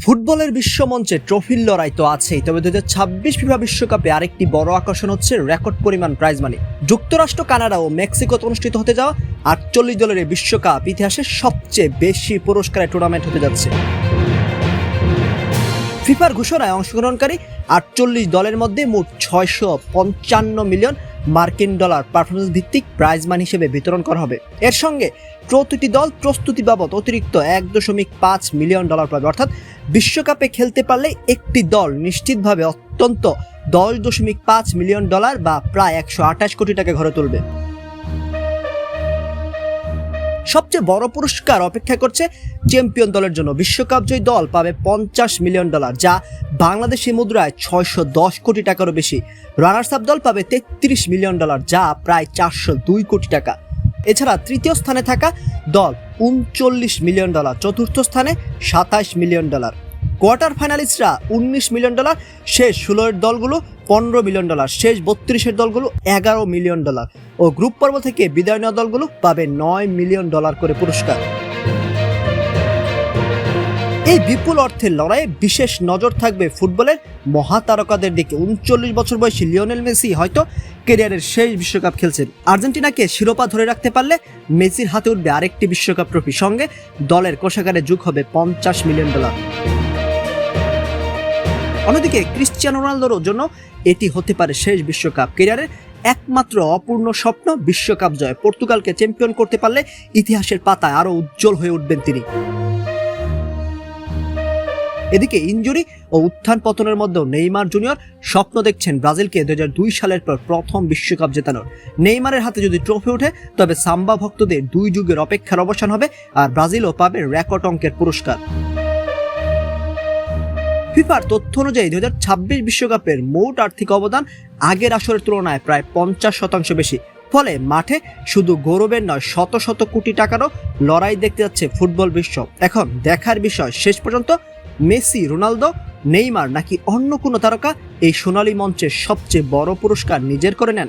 ফুটবলের বিশ্বমঞ্চে ট্রফির লড়াই তো আছেই, তবে 2026 ফিফা বিশ্বকাপে আরেকটি বড় আকর্ষণ হচ্ছে রেকর্ড পরিমাণ প্রাইজ মানি। যুক্তরাষ্ট্র, কানাডা ও মেক্সিকোতে অনুষ্ঠিত হতে যাওয়া 48 দলের এই বিশ্বকাপ ইতিহাসের সবচেয়ে বেশি পুরস্কারের টুর্নামেন্ট হতে যাচ্ছে। ফিফার ঘোষণায় অংশগ্রহণকারী 48 দলের মধ্যে মোট 655 মিলিয়ন মার্কিন ডলার পারফরমেন্স ভিত্তিক প্রাইজ মানি হিসেবে বিতরণ করা হবে। এর সঙ্গে প্রতিটি দল প্রস্তুতি বাবদ অতিরিক্ত 1.5 মিলিয়ন ডলার পাবে, অর্থাৎ বিশ্বকাপে খেলতে পারলে একটি দল নিশ্চিতভাবে অত্যন্ত 10.5 মিলিয়ন ডলার বা প্রায় 128 কোটি টাকা ঘরে তুলবে। সবচেয়ে বড় পুরস্কার অপেক্ষা করছে চ্যাম্পিয়ন দলের জন্য। বিশ্বকাপ জয়ী দল পাবে 50 মিলিয়ন ডলার, যা বাংলাদেশি মুদ্রায় 610 কোটি টাকারও বেশি। রানার্স আপ দল পাবে 33 মিলিয়ন ডলার, যা প্রায় 402 কোটি টাকা। এছাড়া তৃতীয় স্থানে থাকা দল 39 মিলিয়ন ডলার, চতুর্থ স্থানে 27 million dollar, quarter finalists 19 million dollar, শেষ 16 দলগুলো 15 মিলিয়ন ডলার, শেষ 32 দলগুলো 11 মিলিয়ন ডলার ও গ্রুপ পর্ব থেকে বিদায় নেওয়া দলগুলো পাবে 9 মিলিয়ন ডলার করে পুরস্কার। এই বিপুল অর্থের লড়াইয়ে বিশেষ নজর থাকবে ফুটবলের মহাতারকাদের দিকে। 39 বছর বয়সী লিওনেল মেসি হয়তো ক্যারিয়ারের শেষ বিশ্বকাপ খেলছেন। আর্জেন্টিনাকে শিরোপা ধরে রাখতে পারলে মেসির হাতে উঠবে আরেকটি বিশ্বকাপ ট্রফি, সঙ্গে দলের কোষাগারে যোগ হবে 50 মিলিয়ন ডলার। অন্যদিকে ক্রিশ্চিয়ানো রোনালদোর জন্য এটি হতে পারে শেষ বিশ্বকাপ। ক্যারিয়ারের একমাত্র অপূর্ণ স্বপ্ন বিশ্বকাপ জয়। পর্তুগালকে চ্যাম্পিয়ন করতে পারলে ইতিহাসের পাতায় আরো উজ্জ্বল হয়ে উঠবেন তিনি। এদিকে ইনজুরি ও উত্থান পতনের মধ্যেও নেইমার জুনিয়র স্বপ্ন দেখছেন ব্রাজিলকে 2002 সালের পর প্রথম বিশ্বকাপ জেতানোর। নেইমারের হাতে যদি ট্রফি ওঠে তবে সাম্বা ভক্তদের 2 যুগের অপেক্ষার অবসান হবে, আর ব্রাজিলও পাবে রেকর্ড অঙ্কের পুরস্কার। ফিফার তথ্য অনুযায়ী 2026 বিশ্বকাপের মোট আর্থিক অবদান আগের আসরের তুলনায় প্রায় 50% বেশি। ফলে মাঠে শুধু গৌরবের নয়, শত শত কোটি টাকারও লড়াই দেখতে যাচ্ছে ফুটবল বিশ্ব। এখন দেখার বিষয়, শেষ পর্যন্ত মেসি, রোনালদো, নেইমার নাকি অন্য কোনো তারকা এই সোনালী মঞ্চের সবচেয়ে বড় পুরস্কার নিজের করে নেন।